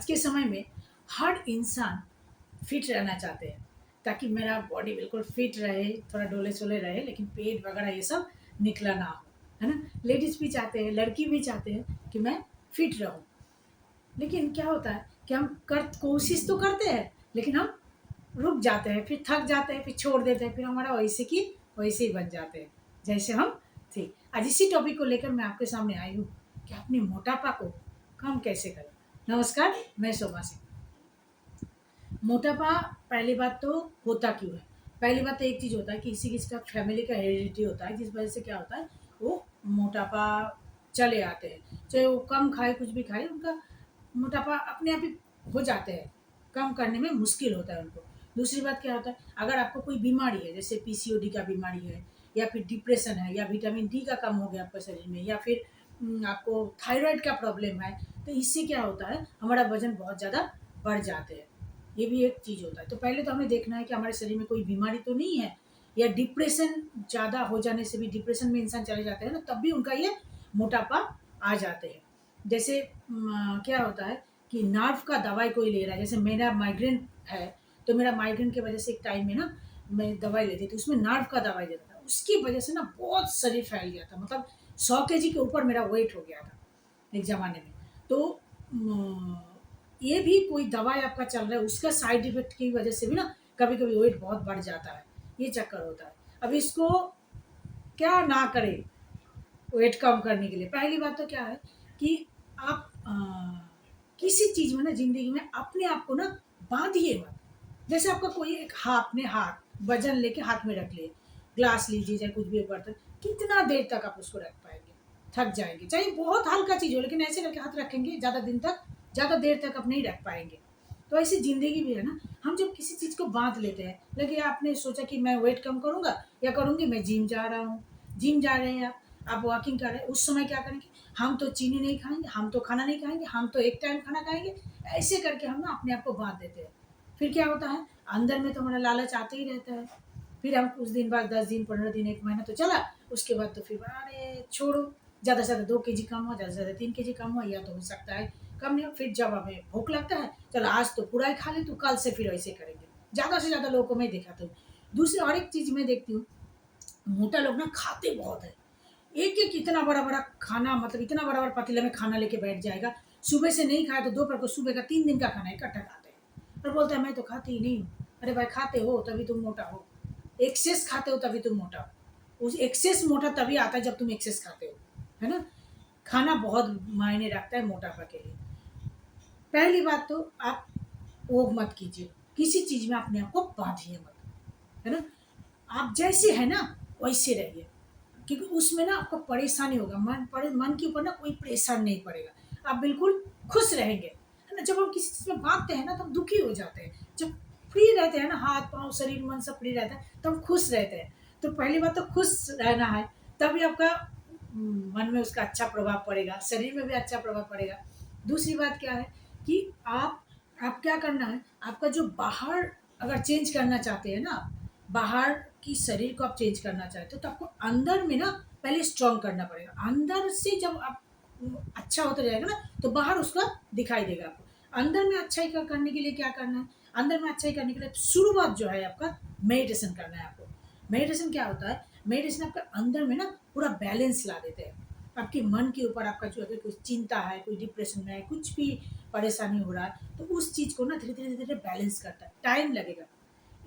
आज के समय में हर इंसान फिट रहना चाहते हैं ताकि मेरा बॉडी बिल्कुल फिट रहे, थोड़ा डोले सोले रहे, लेकिन पेट वगैरह ये सब निकला ना हो, है ना। लेडीज़ भी चाहते हैं, लड़की भी चाहते हैं कि मैं फिट रहूं। लेकिन क्या होता है कि हम कर कोशिश तो करते हैं, लेकिन हम रुक जाते हैं, फिर थक जाते हैं, फिर छोड़ देते हैं, फिर हमारा वैसे की वैसे ही बन जाते हैं जैसे हम थे। आज इसी टॉपिक को लेकर मैं आपके सामने आई हूँ कि अपने मोटापा को कम कैसे करें। नमस्कार, मैं शोभा सिंह। मोटापा पहली बात तो होता क्यों है? पहली बात तो एक चीज़ होता है कि किसी किसी का फैमिली का हेरिडिटी होता है, जिस वजह से क्या होता है वो मोटापा चले आते हैं। चाहे वो कम खाए, कुछ भी खाए, उनका मोटापा अपने आप ही हो जाते हैं, कम करने में मुश्किल होता है उनको। दूसरी बात क्या होता है, अगर आपको कोई बीमारी है, जैसे पीसीओडी का बीमारी है, या फिर डिप्रेशन है, या विटामिन डी का कम हो गया आपके शरीर में, या फिर आपको थायराइड का प्रॉब्लम है, तो इससे क्या होता है हमारा वजन बहुत ज़्यादा बढ़ जाते हैं। ये भी एक चीज़ होता है। तो पहले तो हमें देखना है कि हमारे शरीर में कोई बीमारी तो नहीं है, या डिप्रेशन ज़्यादा हो जाने से भी, डिप्रेशन में इंसान चले जाते हैं ना, तब भी उनका ये मोटापा आ जाते हैं। जैसे क्या होता है कि नर्व का दवाई कोई ले रहा है, जैसे मेरा माइग्रेन है, तो मेरा माइग्रेन की वजह से एक टाइम में ना मैं दवाई लेती थी, उसमें नर्व का दवाई देता था, उसकी वजह से ना बहुत शरीर फैल गया था, मतलब 100 kg के ऊपर मेरा वेट हो गया था एक ज़माने में। तो ये भी कोई दवाई आपका चल रहा है, उसका साइड इफ़ेक्ट की वजह से भी ना कभी-कभी वेट बहुत बढ़ जाता है, ये चक्कर होता है। अब इसको क्या ना करें वेट कम करने के लिए? पहली बात तो क्या है कि आप किसी चीज़ में ना ज़िंदगी में अपने आप को ना बाँधिए मत। जैसे आपका कोई एक आपने हाथ वज़न लेके हाथ में रख लिए, ग्लास लीजिए चाहे कुछ भी एक बर्तन, कितना देर तक आप उसको रख पाएँगे? थक जाएँगे। चाहे बहुत हल्का चीज़ हो, लेकिन ऐसे करके हाथ रखेंगे ज़्यादा दिन तक, ज़्यादा देर तक आप नहीं रख पाएँगे। तो ऐसी ज़िंदगी भी है ना, हम जब किसी चीज़ को बाँध लेते हैं, लगे आपने सोचा कि मैं वेट कम करूँगा या करूँगी, मैं जिम जा रहा हूँ। जिम जा रहे हैं आप वॉकिंग कर रहे हैं, उस समय क्या करेंगे, हम तो चीनी नहीं खाएँगे, हम तो खाना नहीं खाएँगे, हम तो एक टाइम खाना खाएँगे, ऐसे करके हम ना अपने आप को बाँध देते हैं। फिर क्या होता है, अंदर में तो हमारा लालच आते ही रहता है। फिर हम कुछ दिन बाद 10 दिन, 15 दिन, 1 महीना तो चला, उसके बाद तो फिर अरे छोड़ो, ज़्यादा से ज़्यादा 2 केजी कम हुआ, ज़्यादा से ज़्यादा 3 केजी कम हुआ, या तो हो सकता है कम नहीं हो। फिर जब हमें भूख लगता है, चलो आज तो पूरा ही खा लें, तो कल से फिर ऐसे करेंगे। ज़्यादा से ज़्यादा लोगों को मैं देखा तो। दूसरी और एक चीज़ मैं देखती हूँ, मोटा लोग ना खाते बहुत हैं। एक-एक इतना बड़ा-बड़ा खाना, मतलब इतना बड़ा-बड़ा पतीले में खाना लेके बैठ जाएगा। सुबह से नहीं खाया तो दोपहर को सुबह का 3 दिन का खाना इकट्ठा खाते हैं। और बोलता है मैं तो खाती ही नहीं हूँ। अरे भाई खाते हो तभी तुम मोटा हो। एक्सेस खाते हो तभी तुम मोटा हो। उस एक्सेस मोटा तभी आता है जब तुम एक्सेस खाते हो। है ना? खाना बहुत मायने रखता है मोटापा के लिए। पहली बात तो आप वो मत कीजिए। किसी चीज़ में अपने आप को बाँधिए मत। है ना? आप जैसे हैं ना वैसे रहिए। क्योंकि उसमें ना आपको परेशानी होगा, मन के ऊपर ना कोई प्रेशर नहीं पड़ेगा, आप बिल्कुल खुश रहेंगे, है ना। जब हम किसी चीज़ में भागते हैं ना तो हम दुखी हो जाते हैं, जब फ्री रहते हैं ना, हाथ पाँव शरीर मन सब फ्री रहता है तो हम खुश रहते हैं। तो पहली बात तो खुश रहना है, तभी आपका मन में उसका अच्छा प्रभाव पड़ेगा, शरीर में भी अच्छा प्रभाव पड़ेगा। दूसरी बात क्या है कि आप क्या करना है, आपका जो बाहर अगर चेंज करना चाहते हैं ना, बाहर की शरीर को आप चेंज करना चाहते हो, तो आपको अंदर में ना पहले स्ट्रॉन्ग करना पड़ेगा। अंदर से जब आप अच्छा होता जाएगा ना, तो बाहर उसका दिखाई देगा आपको। अंदर में अच्छाई करने के लिए क्या करना है, अंदर में अच्छाई करने के लिए शुरुआत जो है आपका मेडिटेशन करना है आपको। मेडिटेशन क्या होता है, मेडिटेशन आपका अंदर में ना पूरा बैलेंस ला देते हैं। आपके मन के ऊपर आपका जो अगर कुछ चिंता है, कोई डिप्रेशन में है, कुछ भी परेशानी हो रहा है, तो उस चीज़ को ना धीरे-धीरे बैलेंस करता है। टाइम लगेगा।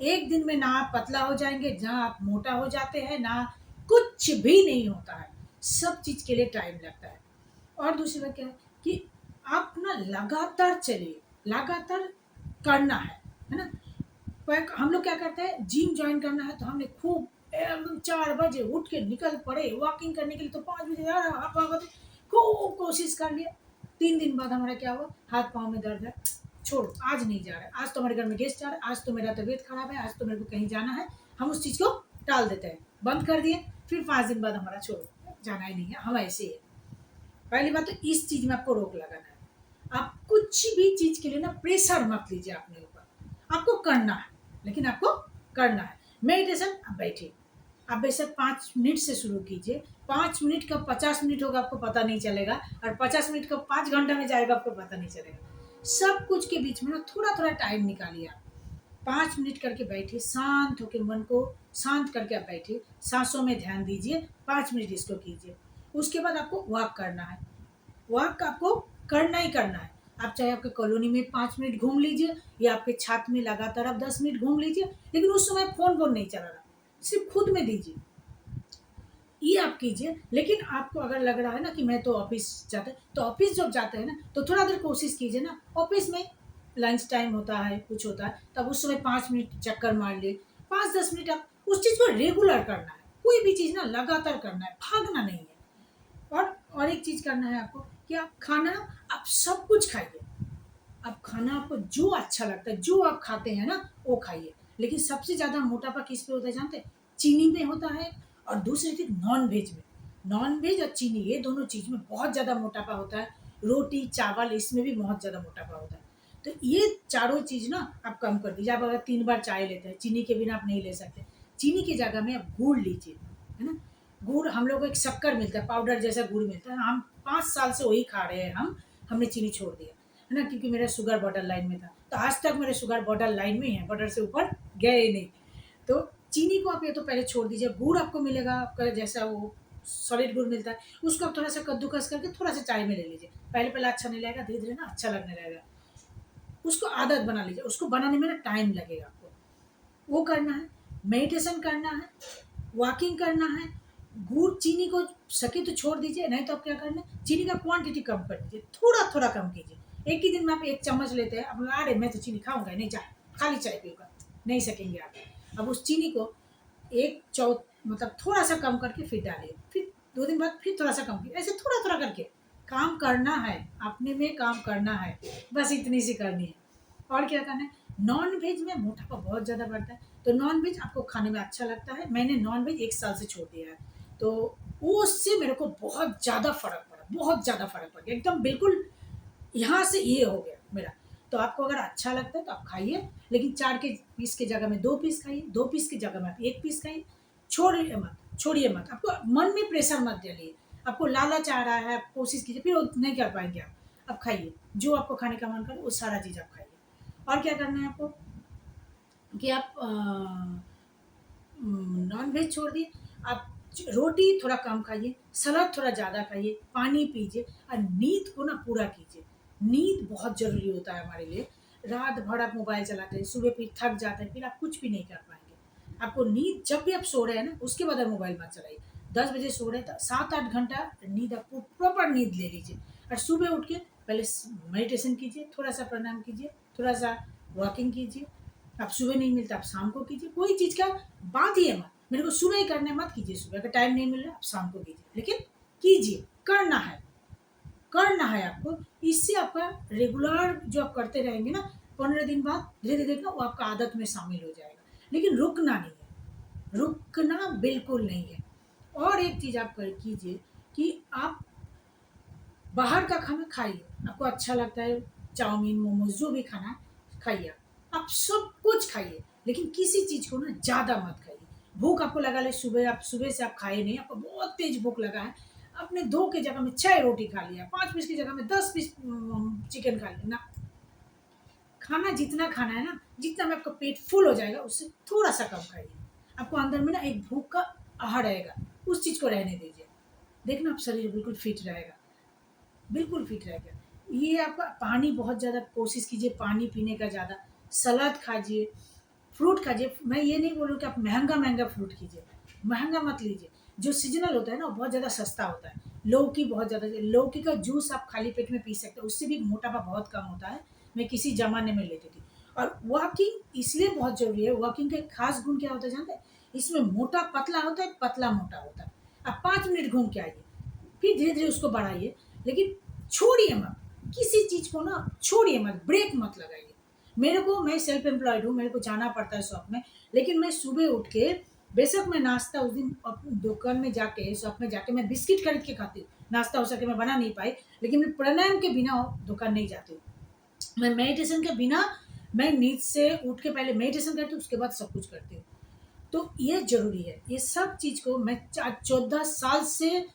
एक दिन में ना आप पतला हो जाएँगे, ना आप मोटा हो जाते हैं, ना कुछ भी नहीं होता है। सब चीज़ के लिए टाइम लगता है। और दूसरी बात क्या है कि आप ना लगातार चलिए, लगातार करना है ना? पर हम लोग क्या करते हैं, जिम जॉइन करना है तो हमने खूब एकदम 4 बजे उठ के निकल पड़े, वॉकिंग करने के लिए तो 5 बजे खूब कोशिश कर लिया। 3 दिन बाद हमारा क्या हुआ, हाथ-पाँव में दर्द है, छोड़ो आज नहीं जा रहा है, आज तो हमारे घर में गेस्ट आ रहा है, आज तो मेरा तबीयत खराब है, आज तो मेरे को कहीं जाना है, हम उस चीज़ को टाल देते हैं, बंद कर दिए, फिर 5 दिन बाद हमारा छोड़ो, जाना ही नहीं है, हम ऐसे ही हैं। पहली बात तो इस चीज़ में आपको रोक लगाना है। आप कुछ भी चीज़ के लिए ना प्रेशर मत लीजिए अपने ऊपर। आपको करना है, लेकिन आपको करना है। मेडिटेशन आप बैठिए, आप बेशक 5 मिनट से शुरू कीजिए। 5 मिनट कब 50 मिनट होगा आपको पता नहीं चलेगा, और 50 मिनट कब 5 घंटा में जाएगा आपको पता नहीं चलेगा। सब कुछ के बीच में ना थोड़ा-थोड़ा टाइम निकालिए आप। 5 मिनट करके बैठिए, शांत होके मन को शांत करके आप बैठिए, साँसों में ध्यान दीजिए, 5 मिनट इसको कीजिए। उसके बाद आपको वॉक करना है। वॉक आपको करना ही करना है। आप चाहे आपके कॉलोनी में 5 मिनट घूम लीजिए या आपके छत में लगातार आप 10 मिनट घूम लीजिए, लेकिन उस समय फ़ोन-वोन नहीं चलाना, सिर्फ़ खुद में दीजिए। ये आप कीजिए, लेकिन आपको अगर लग रहा है ना कि मैं तो ऑफ़िस जाते तो ऑफ़िस जब जाते हैं ना, तो थोड़ा देर कोशिश कीजिए ना, ऑफ़िस में लंच टाइम होता है, कुछ होता है, तब उस समय 5 मिनट चक्कर मार लिए, 5-10 मिनट आप उस चीज़ को रेगुलर करना है। कोई भी चीज़ ना लगातार करना है, भागना नहीं है। और एक चीज़ करना है आपको कि आप खाना आप सब कुछ खाइए। आप खाना आपको जो अच्छा लगता है, जो आप खाते हैं ना, वो खाइए। लेकिन सबसे ज़्यादा मोटापा किस पे होता है जानते हैं? चीनी में होता है और दूसरी चीज़ नॉन-वेज में। नॉन-वेज और चीनी ये दोनों चीज़ में बहुत ज़्यादा मोटापा होता है। रोटी, चावल इसमें भी बहुत ज़्यादा मोटापा होता है। तो ये चारों चीज़ ना आप कम कर दीजिए। आप अगर 3 बार चाय लेते हैं, चीनी के बिना आप नहीं ले सकते। चीनी की जगह में आप गुड़ लीजिए, है ना? गुड़ हम लोग को एक शक्कर मिलता है, पाउडर जैसा गुड़ मिलता है। हम 5 साल से वही खा रहे हैं हम, हमने चीनी छोड़ दिया। है ना? क्योंकि मेरा शुगर बॉर्डर लाइन में था। तो आज तक मेरे शुगर बॉर्डर लाइन में ही है, बॉर्डर से ऊपर गए ही नहीं। तो चीनी को आप या तो पहले छोड़ दीजिए, गुड़ आपको मिलेगा आपका जैसा वो सॉलिड गुड़ मिलता है, उसको आप थोड़ा-सा कद्दूकस करके थोड़ा-सा चाय में ले लीजिए। पहले-पहले अच्छा नहीं लगेगा, धीरे-धीरे ना अच्छा लगने लगेगा। उसको आदत बना लीजिए, उसको बनाने में ना टाइम लगेगा आपको। वो करना है, मेडिटेशन करना है, वॉकिंग करना है, गुड़ चीनी को सके तो छोड़ दीजिए, नहीं तो आप क्या करना है, चीनी का क्वांटिटी कम कर दीजिए, थोड़ा-थोड़ा कम कीजिए। एक ही दिन में आप 1 चम्मच लेते हैं, अब अरे! मैं तो चीनी खाऊँगा ही नहीं, चाय खाली चाय पीऊँगा, नहीं सकेंगे आप। अब उस चीनी को 1 चौ मतलब थोड़ा-सा कम करके फिर डालिए, फिर 2 दिन बाद फिर थोड़ा-सा कम कीजिए, ऐसे थोड़ा-थोड़ा करके काम करना है, अपने में काम करना है, बस इतनी सी करनी है। और क्या करना है, नॉन-वेज में मोटापा बहुत ज़्यादा बढ़ता है, तो नॉन-वेज आपको खाने में अच्छा लगता है, मैंने नॉन-वेज 1 साल से छोड़ दिया है, तो वो उससे मेरे को बहुत ज़्यादा फ़र्क पड़ा, बहुत ज़्यादा फ़र्क पड़ गया, एकदम बिल्कुल यहाँ से ये हो गया मेरा। तो आपको अगर अच्छा लगता है तो आप खाइए, लेकिन 4 के पीस की जगह में 2 पीस खाइए, 2 पीस की जगह में आप 1 पीस खाइए। छोड़िए मत। आपको मन में प्रेशर मत डालिए। आपको लालच आ रहा है, आप कोशिश कीजिए, फिर वो नहीं कर पाएँगे आप। आप खाइए, जो आपको खाने का मन करे वो सारा चीज़ आप खाइए। और क्या करना है आपको कि आप नॉन-वेज छोड़ दिए, आप रोटी थोड़ा कम खाइए, सलाद थोड़ा ज़्यादा खाइए, पानी पीजिए और नींद को ना पूरा कीजिए। नींद बहुत ज़रूरी होता है हमारे लिए। रात भर आप मोबाइल चलाते हैं, सुबह फिर थक जाते हैं, फिर आप कुछ भी नहीं कर पाएँगे। आपको नींद जब भी आप सो रहे हैं ना, उसके बाद आप मोबाइल मत चलाइए। 10 बजे सो रहे हैं तो 7-8 घंटा नींद आपको प्रॉपर नींद ले लीजिए और सुबह उठ के पहले मेडिटेशन कीजिए, थोड़ा-सा प्राणायाम कीजिए, थोड़ा-सा वॉकिंग कीजिए। आप सुबह नहीं मिलता आप शाम को कीजिए, कोई चीज़ का बाँधिए मत। मेरे को सुबह ही करना है मत कीजिए, सुबह का टाइम नहीं मिल रहा आप शाम को कीजिए। लेकिन कीजिए, करना है आपको। इससे आपका रेगुलर जो आप करते रहेंगे ना, 15 दिन बाद धीरे-धीरे ना वो आपका आदत में शामिल हो जाएगा। लेकिन रुकना नहीं है, रुकना बिल्कुल नहीं है। और एक चीज़ आप कर कीजिए कि आप बाहर का खाना खाइए, आपको अच्छा लगता है चाउमीन, मोमोज़ जो भी खाना है खाइए आप। आप सब कुछ खाइए, लेकिन किसी चीज़ को ना ज़्यादा मत खाइए। भूख आपको लगा ले सुबह आप सुबह से आप खाए नहीं, आपको बहुत तेज़ भूख लगा है, आपने 2 की जगह में 6 रोटी खा लिया, 5 पीस की जगह में 10 पीस चिकन खा लिया, ना। खाना जितना खाना है ना, जितना में आपका पेट फुल हो जाएगा, उससे थोड़ा-सा कम खाइए। आपको अंदर में ना एक भूख का आहा रहेगा, उस चीज़ को रहने दीजिए। देखना आप शरीर बिल्कुल फिट रहेगा। बिल्कुल फिट रहेगा। ये आपका पानी बहुत ज़्यादा कोशिश कीजिए पानी पीने का ज़्यादा, सलाद खाइए, फ्रूट खाइए। मैं ये नहीं बोल रही हूँ कि आप महँगा-महँगा फ्रूट कीजिए, महँगा मत लीजिए। जो सीज़नल होता है ना, वो बहुत ज़्यादा सस्ता होता है। लौकी बहुत ज़्यादा लौकी का जूस आप खाली पेट में पी सकते हो, उससे भी मोटापा बहुत कम होता है। मैं किसी ज़माने में लेती थी। और वॉकिंग इसलिए बहुत ज़रूरी है, वॉकिंग का एक ख़ास गुण क्या होता है जानते हैं? इसमें मोटा पतला होता है, पतला मोटा होता है। आप 5 मिनट घूम के आइए, फिर धीरे-धीरे उसको बढ़ाइए, लेकिन छोड़िए मत, किसी चीज़ को ना छोड़िए मत, ब्रेक मत लगाइए। मैं सेल्फ एम्प्लॉयड हूँ, मेरे को जाना पड़ता है शॉप में, लेकिन मैं सुबह उठ के बेशक मैं नाश्ता उस दिन दुकान में जाके, शॉप में जाके मैं बिस्किट खरीद के खाती हूँ। नाश्ता हो सके मैं बना नहीं पाई, लेकिन मैं प्राणायाम के बिना दुकान नहीं जाती हूँ। मैं मेडिटेशन के बिना मैं नींद से उठ के पहले मेडिटेशन करती हूँ, उसके बाद सब कुछ करती हूँ। तो ये ज़रूरी है। ये सब चीज़ को मैं 14 साल से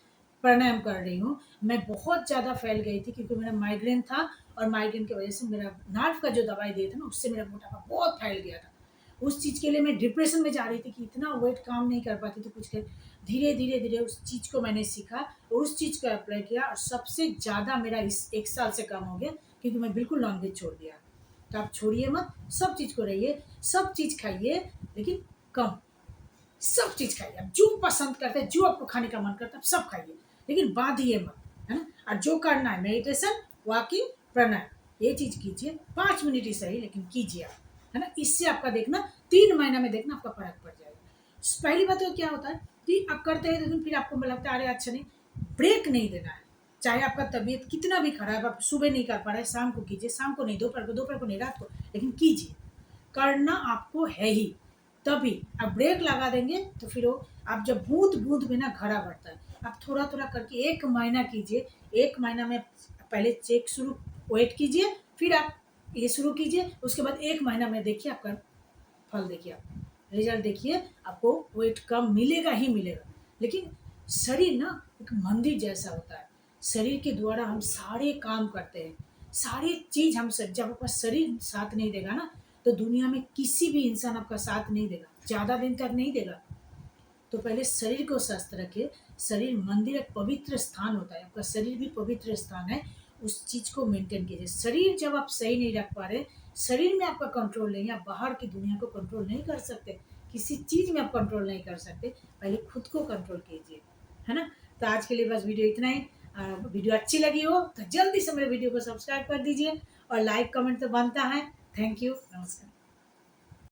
प्राणायाम कर रही हूँ। मैं बहुत ज़्यादा फैल गई थी क्योंकि मेरा माइग्रेन था और माइग्रेन की वजह से मेरा नर्व का जो दवाई दिए थे ना, उससे मेरा मोटापा बहुत फैल गया था। उस चीज़ के लिए मैं डिप्रेशन में जा रही थी कि इतना वेट काम नहीं कर पाती थी कुछ कर। धीरे धीरे धीरे उस चीज़ को मैंने सीखा और उस चीज़ को अप्लाई किया और सबसे ज़्यादा मेरा इस 1 साल से कम हो गया, क्योंकि मैं बिल्कुल नॉनवेज छोड़ दिया। तो आप छोड़िए मत, सब चीज़ को रहिए, सब चीज़ खाइए, लेकिन कम। सब चीज़ खाइए, आप जो पसंद करते हैं, जो आपको खाने का मन करता है, आप सब खाइए, लेकिन बांधिए मत, है ना। और जो करना है मेडिटेशन, वॉकिंग, प्राणायाम, ये चीज़ कीजिए, 5 मिनट ही सही, लेकिन कीजिए आप, है ना। इससे आपका देखना 3 महीना में देखना आपका फर्क पड़ जाएगा। पहली बात तो क्या होता है कि आप करते हैं, लेकिन फिर आपको लगता है अरे अच्छा नहीं, ब्रेक नहीं देना है। चाहे आपका तबीयत कितना भी खराब, आप सुबह नहीं कर पा रहे, शाम को कीजिए, शाम को नहीं, दोपहर को नहीं, रात को, लेकिन कीजिए। करना आपको है ही, तभी आप ब्रेक लगा देंगे तो फिर वो आप जब बूंद बूंद में ना घड़ा बढ़ता है। आप थोड़ा थोड़ा करके 1 महीना कीजिए, 1 महीना में पहले चेक शुरू वेट कीजिए, फिर आप ये शुरू कीजिए, उसके बाद 1 महीना में देखिए आपका फल, देखिए आप रिजल्ट देखिए, आपको वेट कम मिलेगा ही मिलेगा। लेकिन शरीर ना एक मंदिर जैसा होता है, शरीर के द्वारा हम सारे काम करते हैं, सारी चीज़ हम सब, जब आपका शरीर साथ नहीं देगा ना, तो दुनिया में किसी भी इंसान आपका साथ नहीं देगा, ज़्यादा दिन तक नहीं देगा। तो पहले शरीर को स्वस्थ रखिए। शरीर मंदिर एक पवित्र स्थान होता है, आपका शरीर भी पवित्र स्थान है, उस चीज़ को मेंटेन कीजिए। शरीर जब आप सही नहीं रख पा रहे, शरीर में आपका कंट्रोल नहीं है, आप बाहर की दुनिया को कंट्रोल नहीं कर सकते, किसी चीज़ में आप कंट्रोल नहीं कर सकते, पहले खुद को कंट्रोल कीजिए, है ना। तो आज के लिए बस वीडियो इतना ही। वीडियो अच्छी लगी हो तो जल्दी से मेरे वीडियो को सब्सक्राइब कर दीजिए, और लाइक कमेंट तो बनता है। थैंक यू, नमस्कार।